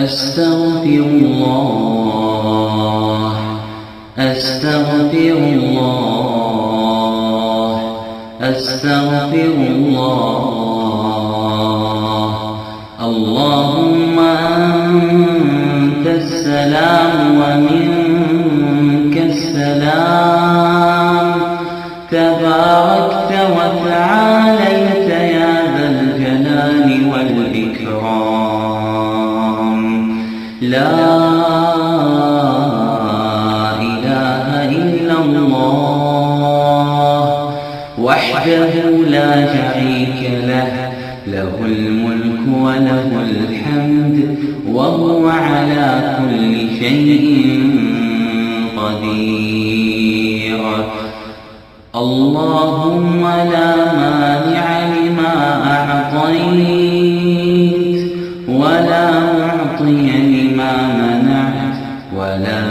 أستغفر الله أستغفر الله أستغفر الله. اللهم أنت السلام ومنك السلام، تباركت وتعاليت يا ذا الجلال والإكرام. لا إله إلا الله وحده لا شريك له، له الملك وله الحمد وهو على كل شيء قدير. اللهم لا مانع لما أعطيت ولا معطي لما منعت ولا